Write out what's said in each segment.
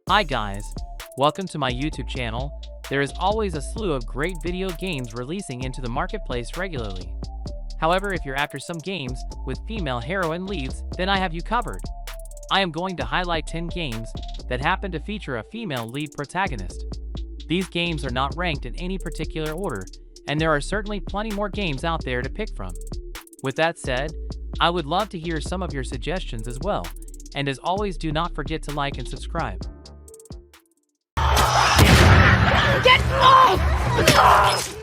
Hi guys, welcome to my YouTube channel. There is always a slew of great video games releasing into the marketplace regularly. However, if you're after some games with female heroine leads, then I have you covered. I am going to highlight 10 games that happen to feature a female lead protagonist. These games are not ranked in any particular order, and there are certainly plenty more games out there to pick from. With that said, I would love to hear some of your suggestions as well, and as always, do not forget to like and subscribe. Get off!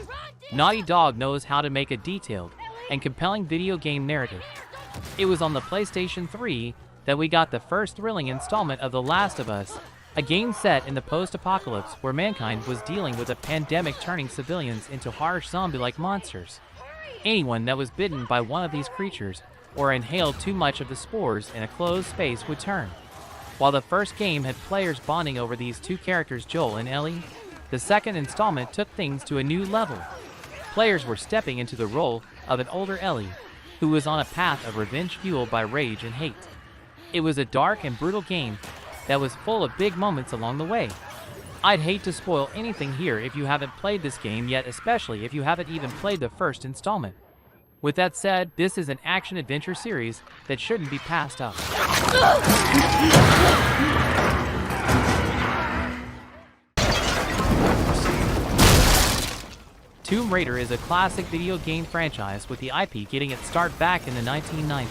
Naughty Dog knows how to make a detailed and compelling video game narrative. It was on the PlayStation 3 that we got the first thrilling installment of The Last of Us, a game set in the post-apocalypse where mankind was dealing with a pandemic turning civilians into harsh zombie-like monsters. Anyone that was bitten by one of these creatures or inhaled too much of the spores in a closed space would turn. While the first game had players bonding over these two characters, Joel and Ellie, the second installment took things to a new level. Players were stepping into the role of an older Ellie, who was on a path of revenge fueled by rage and hate. It was a dark and brutal game that was full of big moments along the way. I'd hate to spoil anything here if you haven't played this game yet, especially if you haven't even played the first installment. With that said, this is an action-adventure series that shouldn't be passed up. Tomb Raider is a classic video game franchise with the IP getting its start back in the 1990s.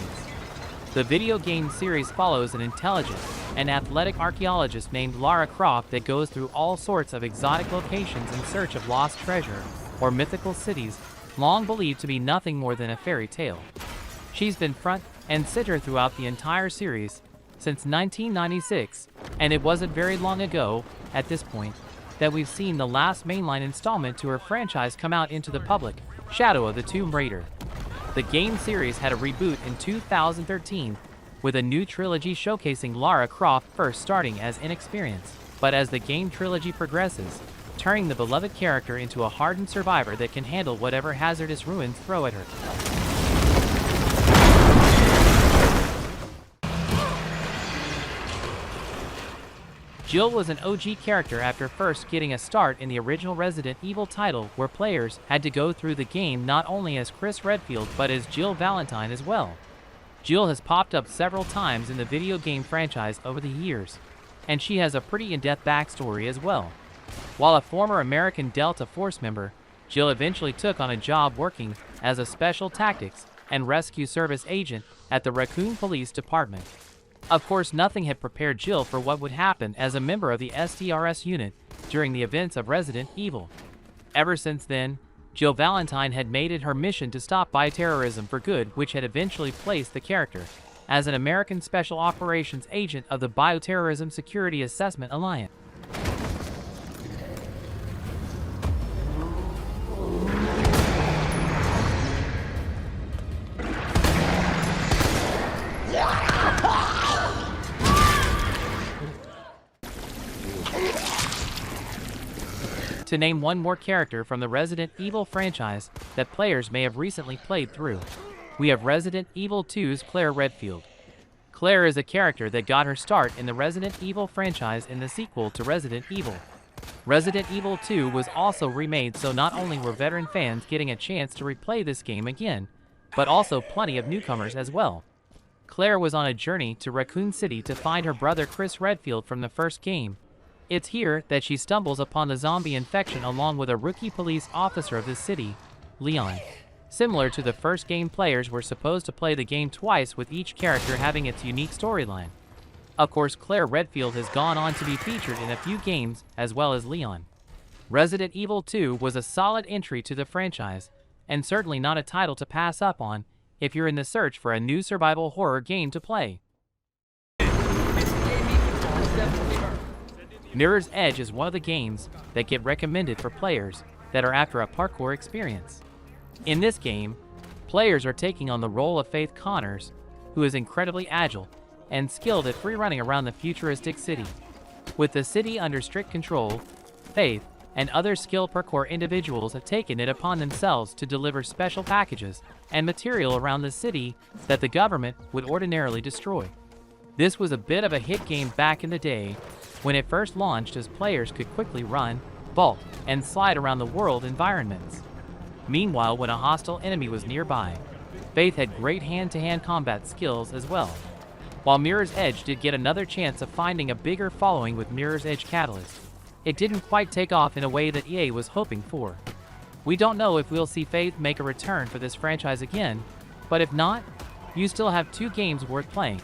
The video game series follows an intelligent and athletic archaeologist named Lara Croft that goes through all sorts of exotic locations in search of lost treasure or mythical cities long believed to be nothing more than a fairy tale. She's been front and center throughout the entire series since 1996, and it wasn't very long ago, at this point, that we've seen the last mainline installment to her franchise come out into the public, Shadow of the Tomb Raider. The game series had a reboot in 2013, with a new trilogy showcasing Lara Croft first starting as inexperienced, but as the game trilogy progresses, turning the beloved character into a hardened survivor that can handle whatever hazardous ruins throw at her. Jill was an OG character after first getting a start in the original Resident Evil title, where players had to go through the game not only as Chris Redfield but as Jill Valentine as well. Jill has popped up several times in the video game franchise over the years, and she has a pretty in-depth backstory as well. While a former American Delta Force member, Jill eventually took on a job working as a Special Tactics and Rescue Service agent at the Raccoon Police Department. Of course, nothing had prepared Jill for what would happen as a member of the STRS unit during the events of Resident Evil. Ever since then, Jill Valentine had made it her mission to stop bioterrorism for good, which had eventually placed the character as an American Special Operations agent of the Bioterrorism Security Assessment Alliance. To name one more character from the Resident Evil franchise that players may have recently played through, we have Resident Evil 2's Claire Redfield. Claire is a character that got her start in the Resident Evil franchise in the sequel to Resident Evil. Resident Evil 2 was also remade, so not only were veteran fans getting a chance to replay this game again, but also plenty of newcomers as well. Claire was on a journey to Raccoon City to find her brother Chris Redfield from the first game. It's here that she stumbles upon the zombie infection along with a rookie police officer of the city, Leon. Similar to the first game, players were supposed to play the game twice, with each character having its unique storyline. Of course, Claire Redfield has gone on to be featured in a few games as well as Leon. Resident Evil 2 was a solid entry to the franchise, and certainly not a title to pass up on if you're in the search for a new survival horror game to play. Mirror's Edge is one of the games that get recommended for players that are after a parkour experience. In this game, players are taking on the role of Faith Connors, who is incredibly agile and skilled at free-running around the futuristic city. With the city under strict control, Faith and other skilled parkour individuals have taken it upon themselves to deliver special packages and material around the city that the government would ordinarily destroy. This was a bit of a hit game back in the day, when it first launched, as players could quickly run, vault, and slide around the world environments. Meanwhile, when a hostile enemy was nearby, Faith had great hand-to-hand combat skills as well. While Mirror's Edge did get another chance of finding a bigger following with Mirror's Edge Catalyst, it didn't quite take off in a way that EA was hoping for. We don't know if we'll see Faith make a return for this franchise again, but if not, you still have 2 games worth playing.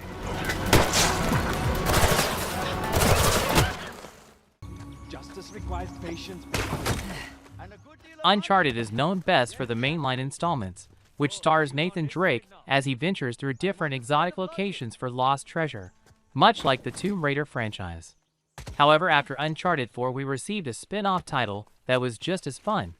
Justice requires patience. Uncharted is known best for the mainline installments, which stars Nathan Drake as he ventures through different exotic locations for lost treasure, much like the Tomb Raider franchise. However, after Uncharted 4, we received a spin-off title that was just as fun.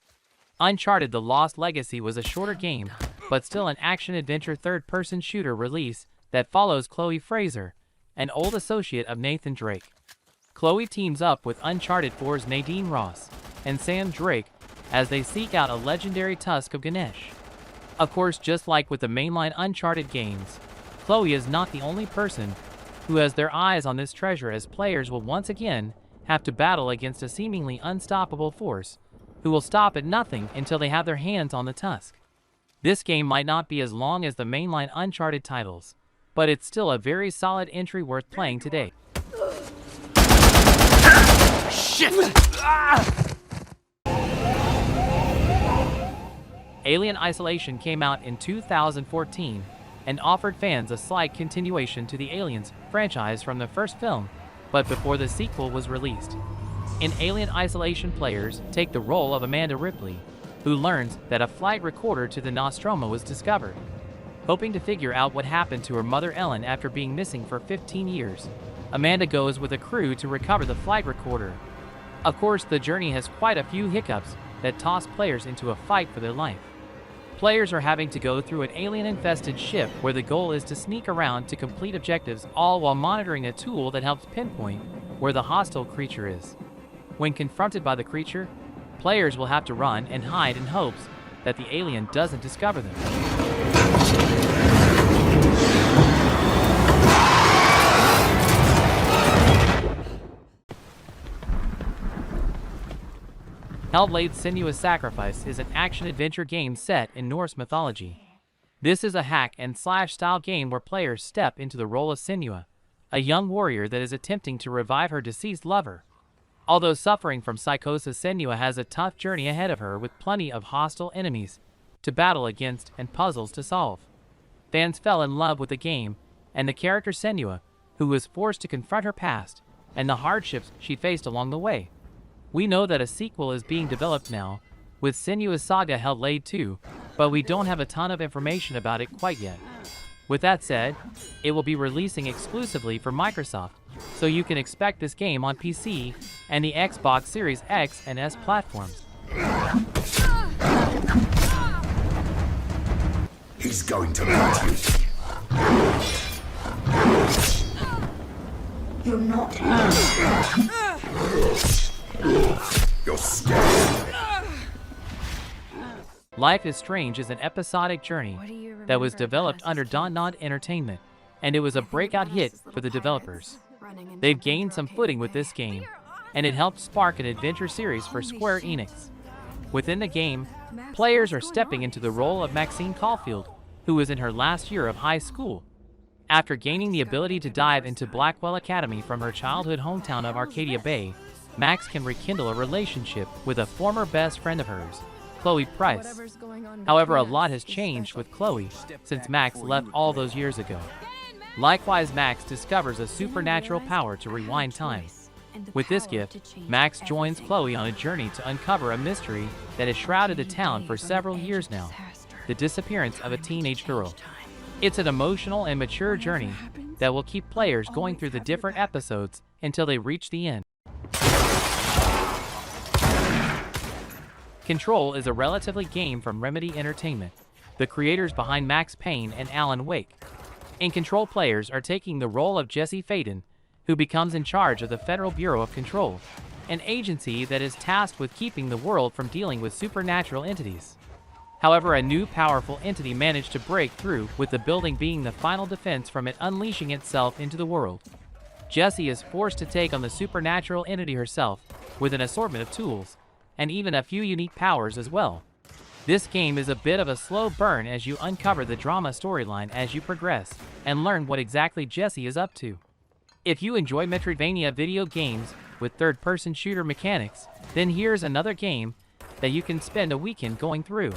Uncharted: The Lost Legacy was a shorter game, but still an action-adventure third-person shooter release that follows Chloe Fraser, an old associate of Nathan Drake. Chloe teams up with Uncharted 4's Nadine Ross and Sam Drake as they seek out a legendary tusk of Ganesh. Of course, just like with the mainline Uncharted games, Chloe is not the only person who has their eyes on this treasure, as players will once again have to battle against a seemingly unstoppable force who will stop at nothing until they have their hands on the tusk. This game might not be as long as the mainline Uncharted titles, but it's still a very solid entry worth playing today. Shit! Alien Isolation came out in 2014 and offered fans a slight continuation to the Aliens franchise from the first film, but before the sequel was released. In Alien Isolation, players take the role of Amanda Ripley, who learns that a flight recorder to the Nostromo was discovered. Hoping to figure out what happened to her mother Ellen after being missing for 15 years, Amanda goes with a crew to recover the flight recorder. Of course, the journey has quite a few hiccups that toss players into a fight for their life. Players are having to go through an alien-infested ship where the goal is to sneak around to complete objectives, all while monitoring a tool that helps pinpoint where the hostile creature is. When confronted by the creature, players will have to run and hide in hopes that the alien doesn't discover them. Hellblade: Senua's Sacrifice is an action-adventure game set in Norse mythology. This is a hack-and-slash style game where players step into the role of Senua, a young warrior that is attempting to revive her deceased lover. Although suffering from psychosis, Senua has a tough journey ahead of her with plenty of hostile enemies to battle against and puzzles to solve. Fans fell in love with the game and the character Senua, who was forced to confront her past and the hardships she faced along the way. We know that a sequel is being developed now, with Senua's Saga Hellblade 2, but we don't have a ton of information about it quite yet. With that said, it will be releasing exclusively for Microsoft, so you can expect this game on PC and the Xbox Series X and S platforms. He's going to cut you. You're not. You're scared. Life is Strange is an episodic journey that was developed under Dontnod Entertainment, and it was a breakout hit for the developers. They've gained some footing with this game, and it helped spark an adventure series for Square Enix. Within the game, players are stepping into the role of Maxine Caulfield, who is in her last year of high school. After gaining the ability to dive into Blackwell Academy from her childhood hometown of Arcadia Bay, Max can rekindle a relationship with a former best friend of hers, Chloe Price. However, a lot has changed with Chloe since Max left all those years ago. Likewise, Max discovers a supernatural power to rewind time. With this gift, Max joins Chloe on a journey to uncover a mystery that has shrouded the town for several years now: the disappearance of a teenage girl. It's an emotional and mature journey that will keep players going through the different episodes until they reach the end. Control is a relatively game from Remedy Entertainment, the creators behind Max Payne and Alan Wake. In Control, players are taking the role of Jesse Faden, who becomes in charge of the Federal Bureau of Control, an agency that is tasked with keeping the world from dealing with supernatural entities. However, a new powerful entity managed to break through, with the building being the final defense from it unleashing itself into the world. Jessie is forced to take on the supernatural entity herself, with an assortment of tools, and even a few unique powers as well. This game is a bit of a slow burn as you uncover the drama storyline as you progress, and learn what exactly Jessie is up to. If you enjoy Metroidvania video games with third-person shooter mechanics, then here's another game that you can spend a weekend going through.